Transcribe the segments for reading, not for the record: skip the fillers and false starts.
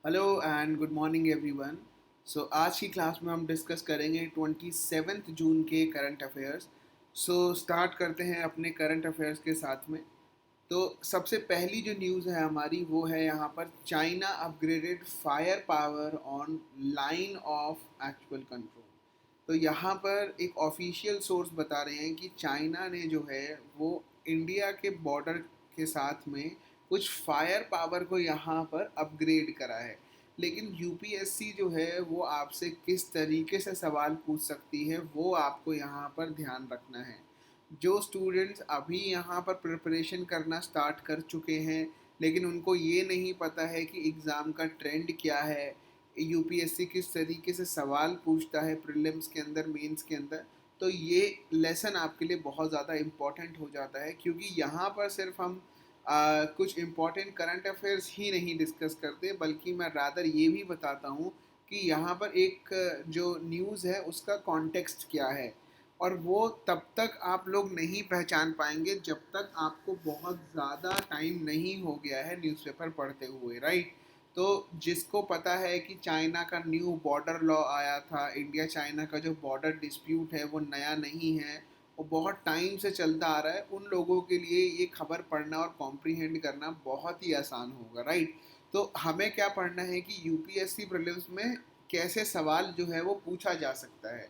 Hello and good morning everyone. So आज की class में हम डिस्कस करेंगे 27 जून के करंट अफेयर्स। सो स्टार्ट करते हैं अपने करंट अफेयर्स के साथ में। तो सबसे पहली जो न्यूज़ है हमारी वो है यहाँ पर China upgraded fire power on line of actual control. तो यहाँ पर एक ऑफिशियल सोर्स बता रहे हैं कि चाइना ने जो है वो इंडिया के बॉर्डर के साथ में कुछ फायर पावर को यहाँ पर अपग्रेड करा है। लेकिन यूपीएससी जो है वो आपसे किस तरीके से सवाल पूछ सकती है वो आपको यहाँ पर ध्यान रखना है। जो स्टूडेंट्स अभी यहाँ पर प्रिपरेशन करना स्टार्ट कर चुके हैं लेकिन उनको ये नहीं पता है कि एग्ज़ाम का ट्रेंड क्या है, यूपीएससी किस तरीके से सवाल पूछता है प्रीलिम्स के अंदर, मेंस के अंदर, तो ये लेसन आपके लिए बहुत ज़्यादा इम्पॉर्टेंट हो जाता है क्योंकि यहाँ पर सिर्फ हम कुछ इम्पॉर्टेंट करंट अफेयर्स ही नहीं डिस्कस करते बल्कि मैं रादर ये भी बताता हूँ कि यहाँ पर एक जो न्यूज़ है उसका कॉन्टेक्स्ट क्या है। और वो तब तक आप लोग नहीं पहचान पाएंगे जब तक आपको बहुत ज़्यादा टाइम नहीं हो गया है न्यूज़पेपर पढ़ते हुए, राइट। तो जिसको पता है कि चाइना का न्यू बॉर्डर लॉ आया था, इंडिया चाइना का जो बॉर्डर डिस्प्यूट है वो नया नहीं है, वो बहुत टाइम से चलता आ रहा है, उन लोगों के लिए ये खबर पढ़ना और कॉम्प्रीहेंड करना बहुत ही आसान होगा, राइट। तो हमें क्या पढ़ना है कि यूपीएससी प्रीलिम्स में कैसे सवाल जो है वो पूछा जा सकता है।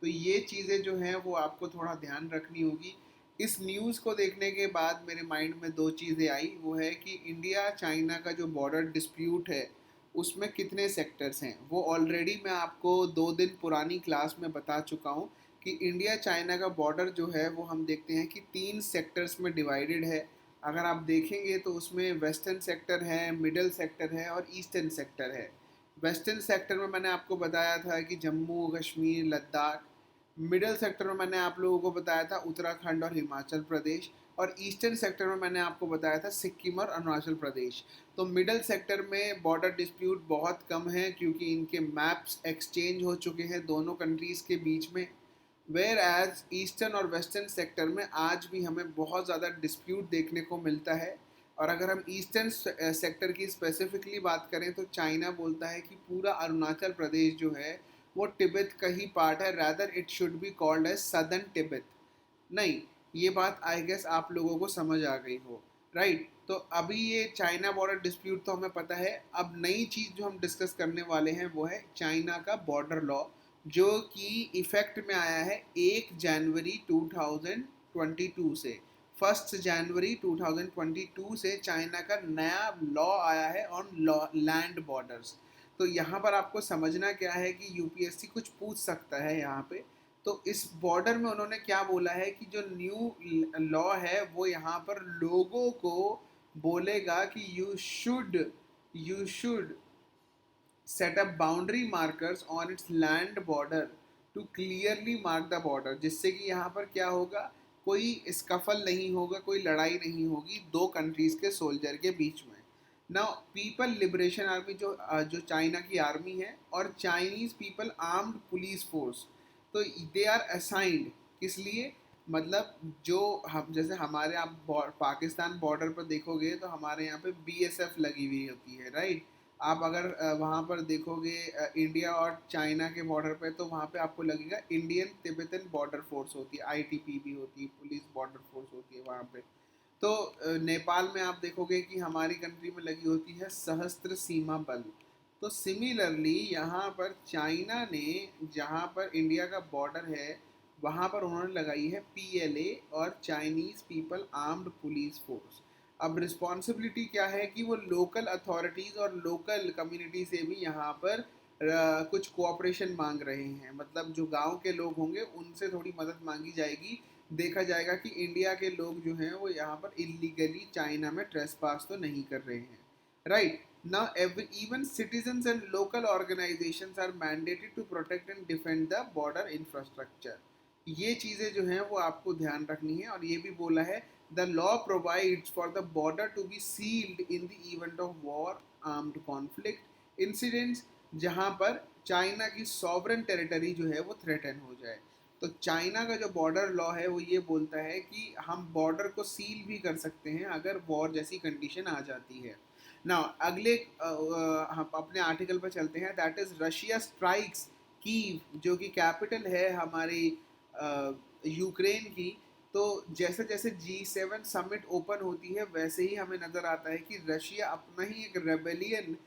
तो ये चीज़ें जो हैं वो आपको थोड़ा ध्यान रखनी होगी। इस न्यूज़ को देखने के बाद मेरे माइंड में दो चीज़ें आई, वो है कि इंडिया चाइना का जो बॉर्डर डिस्प्यूट है उसमें कितने सेक्टर्स हैं। वो ऑलरेडी मैं आपको 2 दिन पुरानी क्लास में बता चुका हूँ कि इंडिया चाइना का बॉर्डर जो है वो हम देखते हैं कि 3 सेक्टर्स में डिवाइडेड है। अगर आप देखेंगे तो उसमें वेस्टर्न सेक्टर है, मिडल सेक्टर है और ईस्टर्न सेक्टर है। वेस्टर्न सेक्टर में मैंने आपको बताया था कि जम्मू कश्मीर लद्दाख, मिडल सेक्टर में मैंने आप लोगों को बताया था उत्तराखंड और हिमाचल प्रदेश, और ईस्टर्न सेक्टर में मैंने आपको बताया था सिक्किम और अरुणाचल प्रदेश। तो मिडल सेक्टर में बॉर्डर डिस्प्यूट बहुत कम है क्योंकि इनके मैप्स एक्सचेंज हो चुके हैं दोनों कंट्रीज़ के बीच में। वेयर एज ईस्टर्न और वेस्टर्न सेक्टर में आज भी हमें बहुत ज़्यादा डिस्प्यूट देखने को मिलता है। और अगर हम ईस्टर्न सेक्टर की स्पेसिफिकली बात करें तो चाइना बोलता है कि पूरा अरुणाचल प्रदेश जो है वो तिब्बत का ही पार्ट है, rather it should be called as southern Tibet. नहीं, ये बात आई गेस आप लोगों को समझ आ गई हो, राइट। तो अभी ये चाइना बॉर्डर डिस्प्यूट तो हमें पता है। अब नई चीज़ जो हम डिस्कस करने वाले हैं वो है चाइना का बॉर्डर लॉ, जो कि इफ़ेक्ट में आया है 1 जनवरी 2022 से। 1 जनवरी 2022 से चाइना का नया लॉ आया है ऑन लैंड बॉर्डर्स। तो यहाँ पर आपको समझना क्या है कि यूपीएससी कुछ पूछ सकता है यहाँ पे। तो इस बॉर्डर में उन्होंने क्या बोला है कि जो न्यू लॉ है वो यहाँ पर लोगों को बोलेगा कि you should set up boundary markers on its land border to clearly mark the border, जिससे कि यहाँ पर क्या होगा, कोई स्कफल नहीं होगा, कोई लड़ाई नहीं होगी दो कंट्रीज़ के सोल्जर के बीच में। नाउ पीपल लिबरेशन आर्मी जो चाइना की आर्मी है और Chinese people armed police force, तो दे आर असाइंड किस लिए, मतलब जो हम जैसे हमारे आप पाकिस्तान बॉर्डर पर देखोगे तो हमारे यहाँ पे बीएसएफ लगी हुई होती है, राइट। आप अगर वहाँ पर देखोगे इंडिया और चाइना के बॉर्डर पे तो वहाँ पे आपको लगेगा इंडियन तिब्बतन बॉर्डर फोर्स होती है, आईटीबीपी होती है, पुलिस बॉर्डर फोर्स होती है वहाँ पे। तो नेपाल में आप देखोगे कि हमारी कंट्री में लगी होती है सशस्त्र सीमा बल। तो सिमिलरली यहाँ पर चाइना ने, जहाँ पर इंडिया का बॉर्डर है वहाँ पर उन्होंने लगाई है पीएलए और Chinese people armed police force. अब रिस्पॉन्सिबिलिटी क्या है कि वो लोकल अथॉरिटीज़ और लोकल कम्युनिटी से भी यहाँ पर कुछ कोऑपरेशन मांग रहे हैं, मतलब जो गांव के लोग होंगे उनसे थोड़ी मदद मांगी जाएगी। देखा जाएगा कि इंडिया के लोग जो हैं वो यहाँ पर इलीगली चाइना में ट्रेसपास तो नहीं कर रहे हैं, right. Now even citizens and local organizations are mandated to protect and defend the border infrastructure। ये चीज़ें जो हैं वो आपको ध्यान रखनी है। और ये भी बोला है the law provides for the border to be sealed in the event of war, armed conflict incidents, जहाँ पर चाइना की सॉवरन टेरिटरी जो है वो थ्रेटन हो जाए। तो चाइना का जो बॉर्डर लॉ है वो ये बोलता है कि हम बॉर्डर को सील भी कर सकते हैं अगर वॉर जैसी कंडीशन आ जाती है। ना अगले हम अपने आर्टिकल पर चलते हैं, that is Russia strikes Kyiv, जो कि कैपिटल है हमारी यूक्रेन की। तो जैसे जैसे G7 समिट ओपन होती है वैसे ही हमें नज़र आता है कि रशिया अपना ही एक रेबेलियन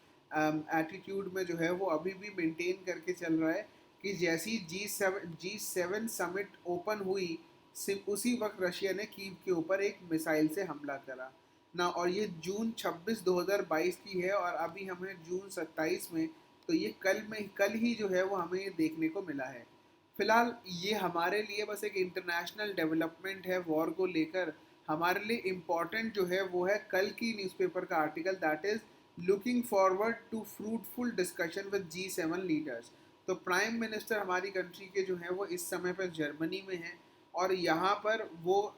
एटीट्यूड में जो है वो अभी भी मेंटेन करके चल रहा है कि जैसी जी सेवन समिट ओपन हुई, सिर्फ उसी वक्त रशिया ने कीव के ऊपर एक मिसाइल से हमला करा ना। और ये जून 26 2022 की है और अभी हमें जून 27 में, तो ये कल ही जो है वो हमें ये देखने को मिला है। फिलहाल ये हमारे लिए बस एक इंटरनेशनल डेवलपमेंट है वॉर को लेकर। हमारे लिए इम्पॉर्टेंट जो है वो है कल की न्यूज़पेपर का article, that is looking forward to fruitful discussion with G7 leaders. तो प्राइम मिनिस्टर हमारी कंट्री के जो हैं वो इस समय पर जर्मनी में हैं और यहाँ पर वो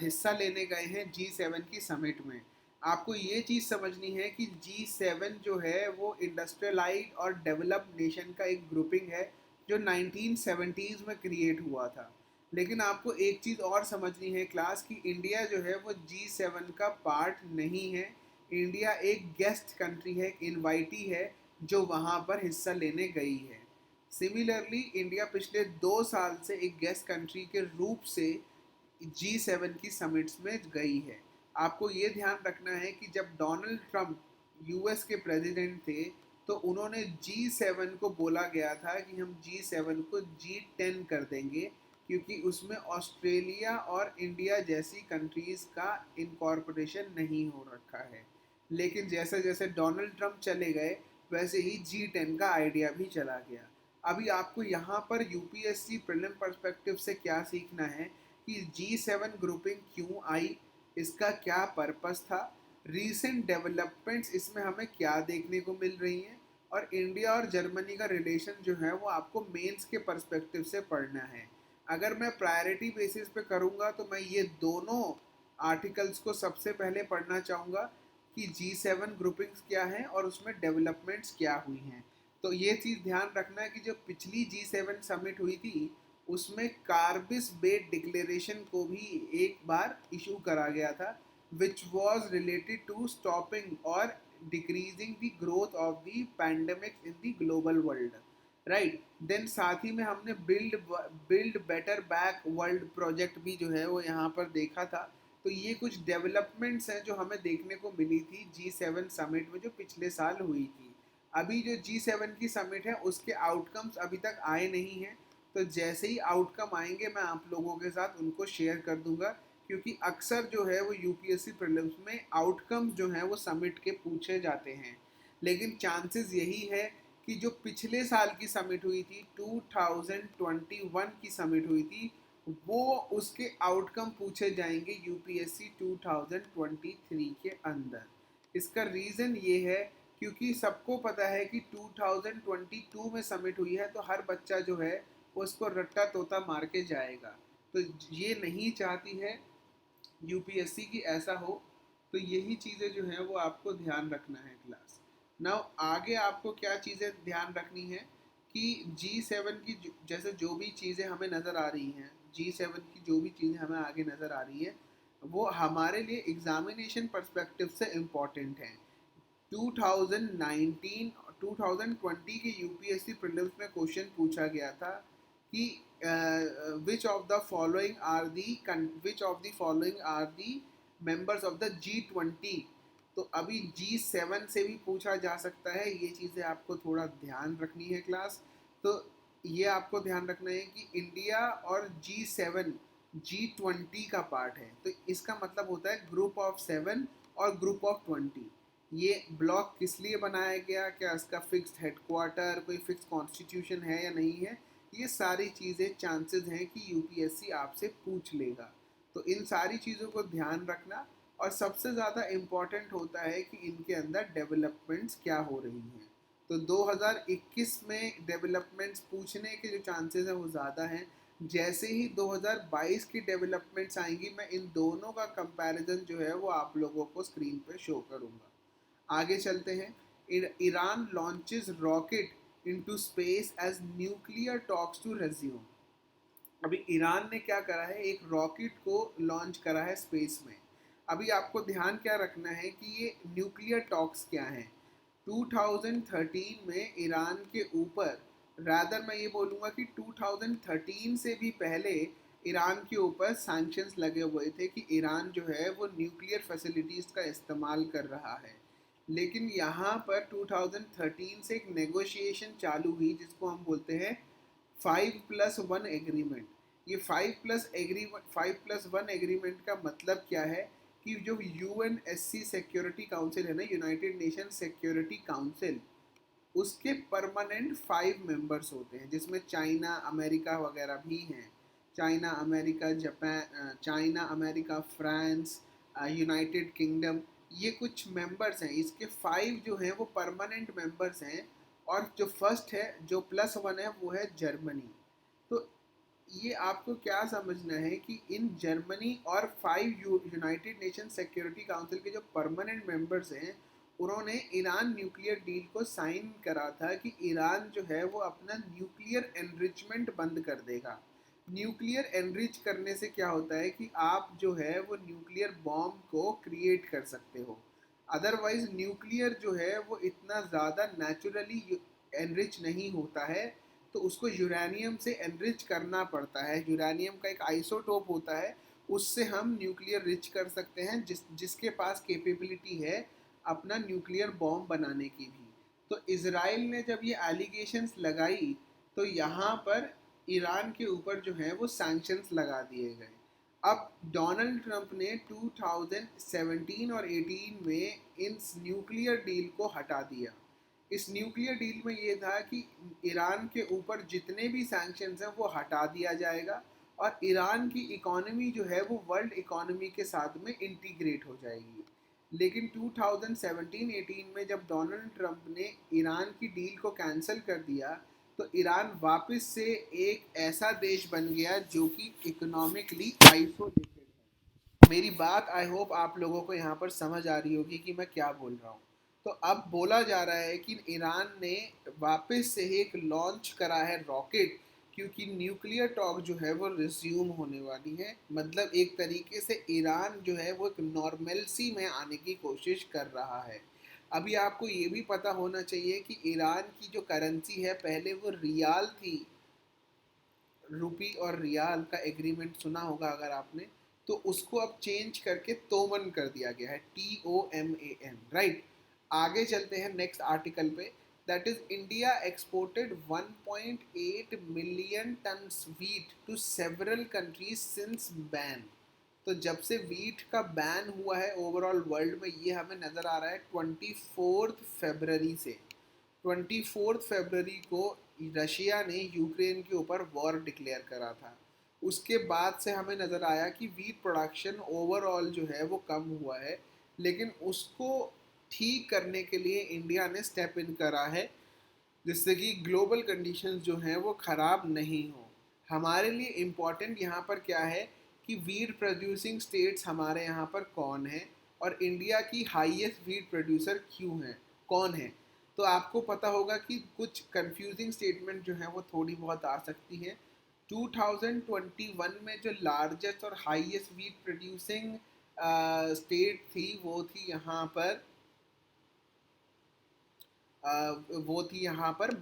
हिस्सा लेने गए हैं G7 की समिट में। आपको ये चीज़ समझनी है कि G7 जो है वो इंडस्ट्रियलाइज और डेवलप्ड नेशन का एक ग्रुपिंग है जो 1970s में क्रिएट हुआ था। लेकिन आपको एक चीज़ और समझनी है क्लास, की इंडिया जो है वो G7 का पार्ट नहीं है। इंडिया एक गेस्ट कंट्री है, एक इनवाइटी है जो वहाँ पर हिस्सा लेने गई है। सिमिलरली इंडिया पिछले 2 साल से एक गेस्ट कंट्री के रूप से G7 की समिट्स में गई है। आपको ये ध्यान रखना है कि जब डोनाल्ड ट्रंप यूएस के प्रेसिडेंट थे तो उन्होंने G7 को बोला गया था कि हम G7 को G10 कर देंगे, क्योंकि उसमें ऑस्ट्रेलिया और इंडिया जैसी कंट्रीज़ का इनकॉर्पोरेशन नहीं हो रखा है। लेकिन जैसे जैसे डोनाल्ड ट्रंप चले गए वैसे ही G10 का आइडिया भी चला गया। अभी आपको यहाँ पर यूपीएससी प्रीलिम पर्सपेक्टिव से क्या सीखना है कि G7 ग्रुपिंग क्यों आई, इसका क्या पर्पस था, रीसेंट डेवलपमेंट्स इसमें हमें क्या देखने को मिल रही हैं, और इंडिया और जर्मनी का रिलेशन जो है वो आपको मेंस के पर्सपेक्टिव से पढ़ना है। अगर मैं प्रायोरिटी बेसिस पे करूँगा तो मैं ये दोनों आर्टिकल्स को सबसे पहले पढ़ना चाहूँगा कि G7 ग्रुपिंग्स क्या हैं और उसमें डेवलपमेंट्स क्या हुई हैं। तो ये चीज़ ध्यान रखना है कि जो पिछली G7 समिट हुई थी उसमें कार्बिस बे डिक्लेरेशन को भी एक बार इशू करा गया था, which was related to stopping और decreasing the growth of the pandemic in the global world, right. Then साथ ही में हमने build better back world project भी जो है वो यहाँ पर देखा था। तो ये कुछ डेवलपमेंट्स हैं जो हमें देखने को मिली थी G7 समिट में जो पिछले साल हुई थी। अभी जो G7 की समिट है उसके आउटकम्स अभी तक आए नहीं हैं, तो जैसे ही आउटकम आएंगे मैं आप लोगों के साथ उनको शेयर कर दूंगा, क्योंकि अक्सर जो है वो यूपीएससी प्रीलिम्स में आउटकम्स जो हैं वो समिट के पूछे जाते हैं। लेकिन चांसेस यही है कि जो पिछले साल की समिट हुई थी 2021 की समिट हुई थी वो उसके आउटकम पूछे जाएंगे यूपीएससी 2023 के अंदर। इसका रीज़न ये है क्योंकि सबको पता है कि 2022 में समिट हुई है तो हर बच्चा जो है वो उसको रट्टा तोता मार के जाएगा। तो ये नहीं चाहती है यूपीएससी की ऐसा हो। तो यही चीज़ें जो हैं वो आपको ध्यान रखना है क्लास। नाउ आगे आपको क्या चीज़ें ध्यान रखनी है कि G7 की जैसे जो भी चीज़ें हमें नज़र आ रही हैं, G7 की जो भी चीज़ें हमें आगे नज़र आ रही है वो हमारे लिए एग्जामिनेशन पर्सपेक्टिव से इम्पॉर्टेंट हैं। 2019 2020 के यूपीएससी प्रीलिम्स में क्वेश्चन पूछा गया था कि which of the following are the members of the G20। तो अभी G7 से भी पूछा जा सकता है, ये चीज़ें आपको थोड़ा ध्यान रखनी है क्लास। तो ये आपको ध्यान रखना है कि इंडिया और G7 G20 का पार्ट है, तो इसका मतलब होता है ग्रुप ऑफ 7 और ग्रुप ऑफ 20। ये ब्लॉक किस लिए बनाया गया, क्या इसका फिक्स्ड हेडक्वार्टर, कोई फिक्स कॉन्स्टिट्यूशन है या नहीं है, ये सारी चीज़ें चांसेस हैं कि यूपीएससी आपसे पूछ लेगा। तो इन सारी चीज़ों को ध्यान रखना, और सबसे ज़्यादा इम्पॉर्टेंट होता है कि इनके अंदर डेवलपमेंट्स क्या हो रही हैं। तो 2021 में डेवलपमेंट्स पूछने के जो चांसेस हैं वो ज़्यादा हैं। जैसे ही 2022 की डेवलपमेंट्स आएंगी मैं इन दोनों का कंपैरिजन जो है वो आप लोगों को स्क्रीन पे शो करूँगा। आगे चलते हैं। Iran launches rocket into space as nuclear talks to resume. अभी ईरान ने क्या करा है, एक रॉकेट को लॉन्च करा है स्पेस में। अभी आपको ध्यान क्या रखना है कि ये न्यूक्लियर टॉक्स क्या हैं। 2013 में ईरान के ऊपर, रादर मैं ये बोलूँगा कि 2013 से भी पहले ईरान के ऊपर सैंक्शंस लगे हुए थे कि ईरान जो है वो न्यूक्लियर फैसिलिटीज़ का इस्तेमाल कर रहा है। लेकिन यहाँ पर 2013 से एक नेगोशिएशन चालू हुई जिसको हम बोलते हैं 5+1 एग्रीमेंट। ये 5+1 एग्रीमेंट का मतलब क्या है कि जो यूएनएससी सिक्योरिटी काउंसिल है ना, यूनाइटेड नेशन सिक्योरिटी काउंसिल, उसके परमानेंट 5 मेंबर्स होते हैं जिसमें चाइना अमेरिका वगैरह भी हैं। China America Japan, China America France, United kingdom, ये कुछ मेंबर्स हैं। इसके 5 जो हैं वो परमानेंट मेंबर्स हैं। और जो फर्स्ट है, जो +1 है, वो है जर्मनी। तो ये आपको क्या समझना है कि इन जर्मनी और 5 यूनाइटेड नेशन सिक्योरिटी काउंसिल के जो परमानेंट मेंबर्स हैं, उन्होंने ईरान न्यूक्लियर डील को साइन करा था कि ईरान जो है वो अपना न्यूक्लियर एनरिचमेंट बंद कर देगा। न्यूक्लियर एनरिच करने से क्या होता है कि आप जो है वो न्यूक्लियर बॉम्ब को क्रिएट कर सकते हो। अदरवाइज न्यूक्लियर जो है वो इतना ज़्यादा नेचुरली एनरिच नहीं होता है, तो उसको यूरेनियम से एनरिच करना पड़ता है। यूरेनियम का एक आइसोटोप होता है, उससे हम न्यूक्लियर रिच कर सकते हैं, जिसके पास कैपेबिलिटी है अपना न्यूक्लियर बॉम्ब बनाने की भी। तो इजराइल ने जब ये एलिगेशंस लगाई तो यहाँ पर ईरान के ऊपर जो है वो सैंक्शंस लगा दिए गए। अब डोनाल्ड ट्रंप ने 2017 और 18 में इन न्यूक्लियर डील को हटा दिया। इस न्यूक्लियर डील में ये था कि ईरान के ऊपर जितने भी सैंक्शंस हैं वो हटा दिया जाएगा और ईरान की इकोनॉमी जो है वो वर्ल्ड इकोनॉमी के साथ में इंटीग्रेट हो जाएगी। लेकिन 2017-18 में जब डोनाल्ड ट्रंप ने ईरान की डील को कैंसिल कर दिया तो ईरान वापस से एक ऐसा देश बन गया जो कि इकोनॉमिकली आइसोलेटेड है। मेरी बात आई होप आप लोगों को यहाँ पर समझ आ रही होगी कि मैं क्या बोल रहा हूँ। तो अब बोला जा रहा है कि ईरान ने वापस से एक लॉन्च करा है रॉकेट, क्योंकि न्यूक्लियर टॉक जो है वो रिज्यूम होने वाली है। मतलब एक तरीके से ईरान जो है वो एक नॉर्मलसी में आने की कोशिश कर रहा है। अभी आपको ये भी पता होना चाहिए कि ईरान की जो करेंसी है, पहले वो रियाल थी। रुपी और रियाल का एग्रीमेंट सुना होगा अगर आपने, तो उसको अब चेंज करके तोमन कर दिया गया है, TOMAN, राइट। आगे चलते हैं नेक्स्ट आर्टिकल पे। That is India exported 1.8 million tons wheat to several countries since ban. तो जब से वीट का बैन हुआ है ओवरऑल वर्ल्ड में, ये हमें नज़र आ रहा है 24 फरवरी से। 24 फरवरी को रशिया ने यूक्रेन के ऊपर वॉर डिक्लेयर करा था। उसके बाद से हमें नज़र आया कि वीट प्रोडक्शन ओवरऑल जो है वो कम हुआ है, लेकिन उसको ठीक करने के लिए इंडिया ने स्टेप इन करा है जिससे कि ग्लोबल कंडीशंस जो हैं वो ख़राब नहीं हो। हमारे लिए इम्पॉर्टेंट यहाँ पर क्या है कि वीट प्रोड्यूसिंग स्टेट्स हमारे यहाँ पर कौन है और इंडिया की हाईएस्ट वीट प्रोड्यूसर क्यों है, कौन है। तो आपको पता होगा कि कुछ कंफ्यूजिंग स्टेटमेंट जो है वो थोड़ी बहुत आ सकती है। 2021 में जो लार्जेस्ट और हाईएस्ट वीट प्रोड्यूसिंग स्टेट थी वो थी यहाँ पर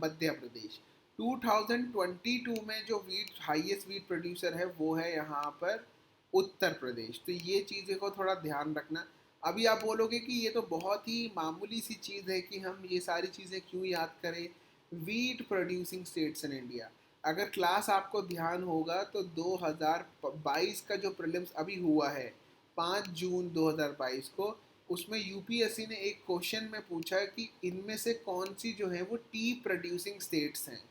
मध्य प्रदेश। 2022 में जो हाईएस्ट वीट प्रोड्यूसर है वो है यहाँ पर उत्तर प्रदेश। तो ये चीज़ें को थोड़ा ध्यान रखना। अभी आप बोलोगे कि ये तो बहुत ही मामूली सी चीज़ है कि हम ये सारी चीज़ें क्यों याद करें। Wheat producing states in India, अगर क्लास आपको ध्यान होगा तो 2022 का जो प्रीलिम्स अभी हुआ है 5 जून 2022 को, उसमें यूपीएससी ने एक क्वेश्चन में पूछा कि इनमें से कौन सी जो है वो टी प्रोड्यूसिंग स्टेट्स हैं।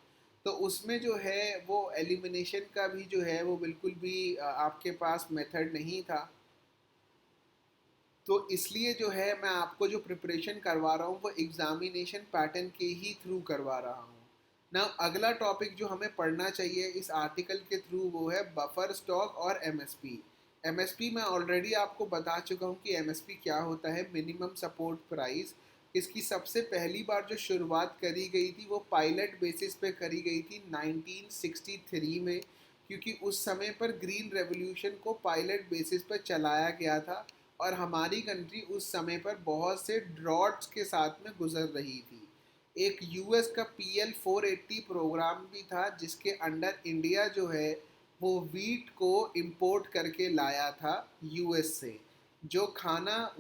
तो उसमें जो है वो एलिमिनेशन का भी जो है वो बिल्कुल भी आपके पास मेथड नहीं था। तो इसलिए जो है मैं आपको जो प्रिपरेशन करवा रहा हूँ वो एग्जामिनेशन पैटर्न के ही थ्रू करवा रहा हूँ ना। अगला टॉपिक जो हमें पढ़ना चाहिए इस आर्टिकल के थ्रू वो है बफर स्टॉक और एमएसपी। एमएसपी मैं ऑलरेडी आपको बता चुका हूँ कि एमएसपी क्या होता है, मिनिमम सपोर्ट प्राइस। इसकी सबसे पहली बार जो शुरुआत करी गई थी वो पायलट बेसिस पे करी गई थी 1963 में, क्योंकि उस समय पर ग्रीन रेवोल्यूशन को पायलट बेसिस पर चलाया गया था और हमारी कंट्री उस समय पर बहुत से ड्रॉट्स के साथ में गुजर रही थी। एक यूएस का PL 480 प्रोग्राम भी था जिसके अंडर इंडिया जो है वो वीट को इंपोर्ट करके लाया था यूएस से। जो खाना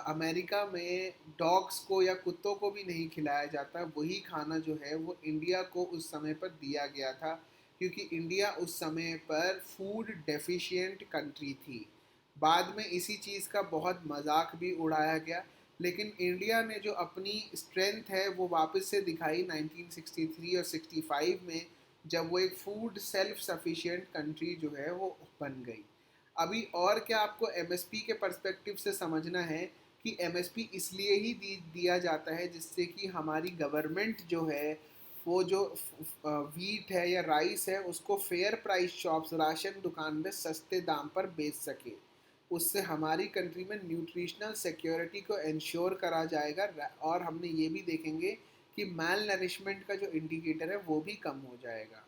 अमेरिका में डॉग्स को या कुत्तों को भी नहीं खिलाया जाता, वही खाना जो है वो इंडिया को उस समय पर दिया गया था, क्योंकि इंडिया उस समय पर फूड डेफिशिएंट कंट्री थी। बाद में इसी चीज़ का बहुत मजाक भी उड़ाया गया, लेकिन इंडिया ने जो अपनी स्ट्रेंथ है वो वापस से दिखाई 1963 और 65 में, जब वो एक फूड सेल्फ सफिशिएंट कंट्री जो है वो बन गई। अभी और क्या आपको एमएसपी के पर्सपेक्टिव से समझना है कि एमएसपी इसलिए ही दिया जाता है जिससे कि हमारी गवर्नमेंट जो है वो जो वीट है या राइस है उसको फेयर प्राइस शॉप्स, राशन दुकान में सस्ते दाम पर बेच सके। उससे हमारी कंट्री में न्यूट्रिशनल सिक्योरिटी को इंश्योर करा जाएगा, और हमने ये भी देखेंगे कि मैल नरिशमेंट का जो इंडिकेटर है वो भी कम हो जाएगा।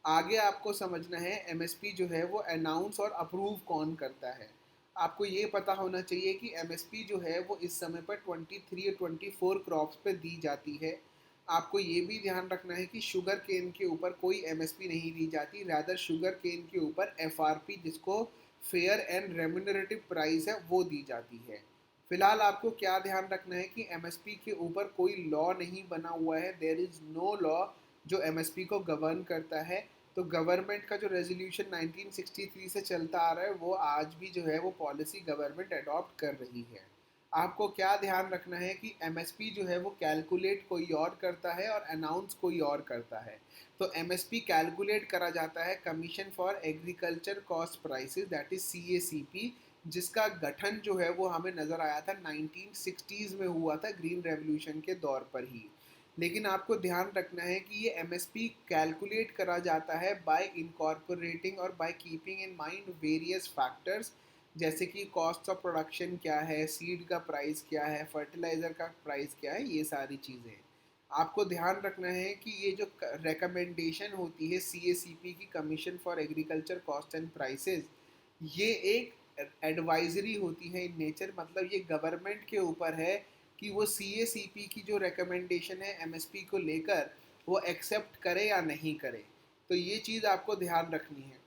आगे आपको समझना है एमएसपी जो है वो अनाउंस और अप्रूव कौन करता है। आपको ये पता होना चाहिए कि एमएसपी जो है वो इस समय पर 23 और 24 क्रॉप्स पे दी जाती है। आपको ये भी ध्यान रखना है कि शुगर केन के ऊपर कोई एमएसपी नहीं दी जाती, रादर शुगर केन के ऊपर एफआरपी, जिसको फेयर एंड रेम्यूनरेटिव प्राइस है, वो दी जाती है। फिलहाल आपको क्या ध्यान रखना है कि एमएसपी के ऊपर कोई लॉ नहीं बना हुआ है, देयर इज़ नो लॉ जो एमएसपी को गवर्न करता है। तो गवर्नमेंट का जो रेजोल्यूशन 1963 से चलता आ रहा है वो आज भी जो है वो पॉलिसी गवर्नमेंट अडॉप्ट कर रही है। आपको क्या ध्यान रखना है कि एमएसपी जो है वो कैलकुलेट कोई और करता है और अनाउंस कोई और करता है। तो एमएसपी कैलकुलेट करा जाता है commission for agriculture cost prices, that is CACP, जिसका गठन जो है वो हमें नज़र आया था 1960s में हुआ था, ग्रीन रेवोल्यूशन के दौर पर ही। लेकिन आपको ध्यान रखना है कि ये एमएसपी कैलकुलेट करा जाता है बाय इनकॉर्पोरेटिंग और by keeping in mind various factors, जैसे कि कॉस्ट ऑफ प्रोडक्शन क्या है, सीड का प्राइस क्या है, फर्टिलाइज़र का प्राइस क्या है, ये सारी चीज़ें। आपको ध्यान रखना है कि ये जो रिकमेंडेशन होती है CACP की, commission for agriculture cost and prices, ये एक एडवाइजरी होती है इन नेचर, मतलब ये गवर्नमेंट के ऊपर है कि वो CACP की जो रिकमेंडेशन है एमएसपी को लेकर वो एक्सेप्ट करे या नहीं करे। तो ये चीज़ आपको ध्यान रखनी है।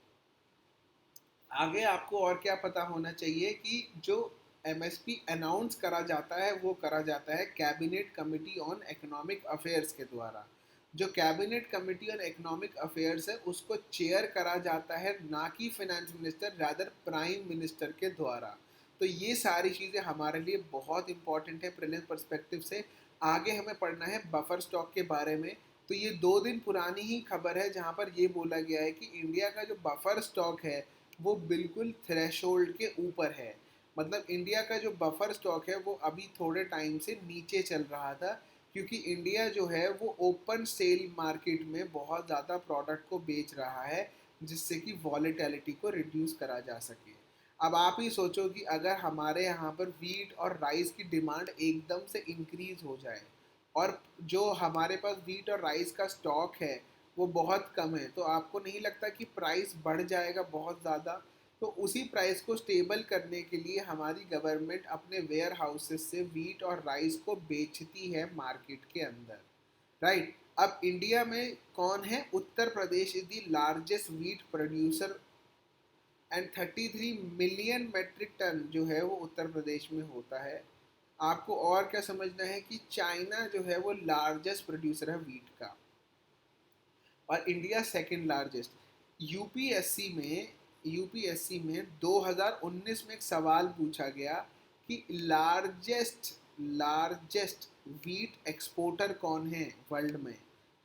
आगे आपको और क्या पता होना चाहिए कि जो एमएसपी अनाउंस करा जाता है वो करा जाता है cabinet committee on economic affairs के द्वारा। जो cabinet committee on economic affairs है उसको चेयर करा जाता है ना कि finance minister, rather prime minister के द्वारा। तो ये सारी चीज़ें हमारे लिए बहुत इंपॉर्टेंट है प्रीलिम्स पर्सपेक्टिव से। आगे हमें पढ़ना है बफर स्टॉक के बारे में। तो ये 2 दिन पुरानी ही खबर है जहाँ पर ये बोला गया है कि इंडिया का जो बफर स्टॉक है वो बिल्कुल थ्रेशोल्ड के ऊपर है। मतलब इंडिया का जो बफर स्टॉक है वो अभी थोड़े टाइम से नीचे चल रहा था, क्योंकि इंडिया जो है वो ओपन सेल मार्केट में बहुत ज़्यादा प्रोडक्ट को बेच रहा है, जिससे कि वॉलेटिलिटी को रिड्यूस करा जा सके। अब आप ही सोचो कि अगर हमारे यहाँ पर वीट और राइस की डिमांड एकदम से इंक्रीज हो जाए और जो हमारे पास वीट और राइस का स्टॉक है वो बहुत कम है, तो आपको नहीं लगता कि प्राइस बढ़ जाएगा बहुत ज़्यादा? तो उसी प्राइस को स्टेबल करने के लिए हमारी गवर्नमेंट अपने वेयर हाउसेस से वीट और राइस को बेचती है मार्केट के अंदर, राइट। अब इंडिया में कौन है? Uttar Pradesh is the largest wheat producer and 33 million metric ton जो है वो उत्तर प्रदेश में होता है। आपको और क्या समझना है कि चाइना जो है वो लार्जेस्ट प्रोड्यूसर है वीट का और इंडिया सेकंड लार्जेस्ट। यूपीएससी में 2019 में एक सवाल पूछा गया कि लार्जेस्ट वीट एक्सपोर्टर कौन है वर्ल्ड में।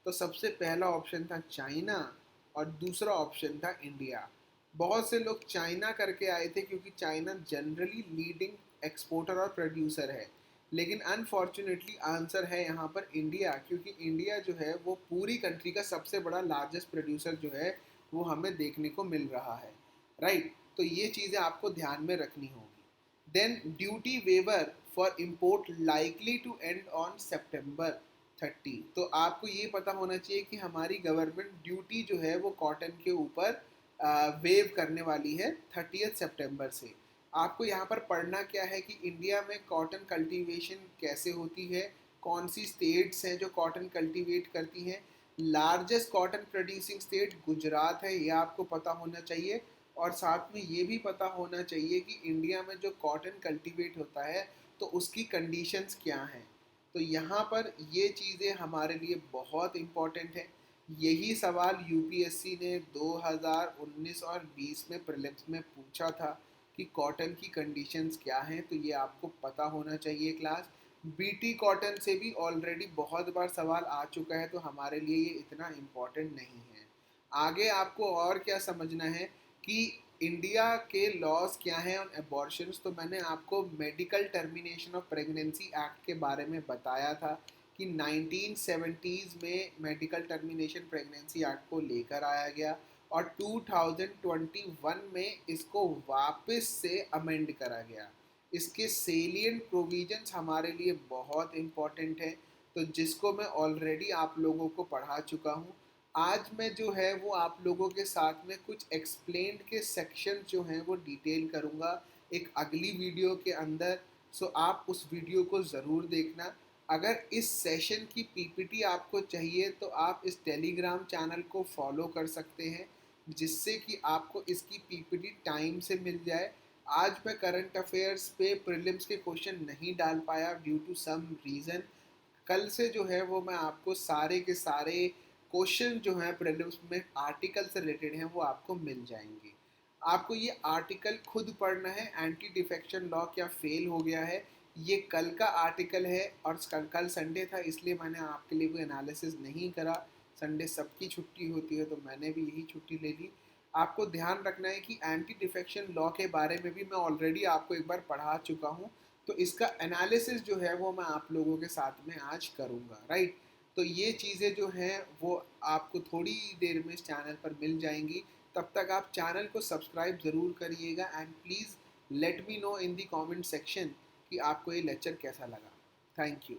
तो सबसे पहला ऑप्शन था चाइना और दूसरा ऑप्शन था इंडिया। बहुत से लोग चाइना करके आए थे क्योंकि चाइना जनरली लीडिंग एक्सपोर्टर और प्रोड्यूसर है, लेकिन अनफॉर्चुनेटली आंसर है यहाँ पर इंडिया, क्योंकि इंडिया जो है वो पूरी कंट्री का सबसे बड़ा लार्जेस्ट प्रोड्यूसर जो है वो हमें देखने को मिल रहा है, राइट। तो ये चीज़ें आपको ध्यान में रखनी होगी। Then duty waiver for import likely to end on September 30। तो आपको ये पता होना चाहिए कि हमारी गवर्नमेंट ड्यूटी जो है वो कॉटन के ऊपर वेव करने वाली है 30 सितंबर से। आपको यहाँ पर पढ़ना क्या है कि इंडिया में कॉटन कल्टीवेशन कैसे होती है, कौन सी स्टेट्स हैं जो कॉटन कल्टीवेट करती हैं। Largest cotton producing state Gujarat है, ये आपको पता होना चाहिए। और साथ में ये भी पता होना चाहिए कि इंडिया में जो कॉटन कल्टीवेट होता है तो उसकी कंडीशंस क्या हैं। तो यहाँ पर ये चीज़ें हमारे लिए बहुत इम्पॉर्टेंट है। यही सवाल यूपीएससी ने 2019 और 20 में प्रीलिम्स में पूछा था कि कॉटन की कंडीशंस क्या हैं, तो ये आपको पता होना चाहिए क्लास। बीटी कॉटन से भी ऑलरेडी बहुत बार सवाल आ चुका है, तो हमारे लिए ये इतना इम्पोर्टेंट नहीं है। आगे आपको और क्या समझना है कि इंडिया के लॉज क्या हैं ऑन एबॉर्शंस। तो मैंने आपको medical termination of pregnancy act के बारे में बताया था कि 1970s में मेडिकल टर्मिनेशन प्रेगनेंसी एक्ट को लेकर आया गया और 2021 में इसको वापस से अमेंड करा गया। इसके सेलिएंट प्रोविजंस हमारे लिए बहुत इम्पॉर्टेंट है, तो जिसको मैं ऑलरेडी आप लोगों को पढ़ा चुका हूँ। आज मैं जो है वो आप लोगों के साथ में कुछ एक्सप्लेन्ड के सेक्शन जो हैं वो डिटेल करूँगा एक अगली वीडियो के अंदर। सो आप उस वीडियो को ज़रूर देखना। अगर इस सेशन की पीपीटी आपको चाहिए तो आप इस टेलीग्राम चैनल को फॉलो कर सकते हैं, जिससे कि आपको इसकी पीपीटी टाइम से मिल जाए। आज मैं करंट अफेयर्स पे प्रीलिम्स के क्वेश्चन नहीं डाल पाया ड्यू टू सम रीज़न। कल से जो है वो मैं आपको सारे के सारे क्वेश्चन जो हैं प्रीलिम्स में आर्टिकल से रिलेटेड हैं वो आपको मिल जाएंगे। आपको ये आर्टिकल खुद पढ़ना है, एंटी डिफेक्शन लॉ क्या फेल हो गया है। ये कल का आर्टिकल है और कल संडे था, इसलिए मैंने आपके लिए कोई एनालिसिस नहीं करा। संडे सबकी छुट्टी होती है तो मैंने भी यही छुट्टी ले ली। आपको ध्यान रखना है कि एंटी डिफेक्शन लॉ के बारे में भी मैं ऑलरेडी आपको एक बार पढ़ा चुका हूँ, तो इसका एनालिसिस जो है वो मैं आप लोगों के साथ में आज करूँगा, राइट। तो ये चीज़ें जो हैं वो आपको थोड़ी देर में इस चैनल पर मिल जाएंगी। तब तक आप चैनल को सब्सक्राइब ज़रूर करिएगा and please let me know in the comment section कि आपको ये लेक्चर कैसा लगा। Thank you.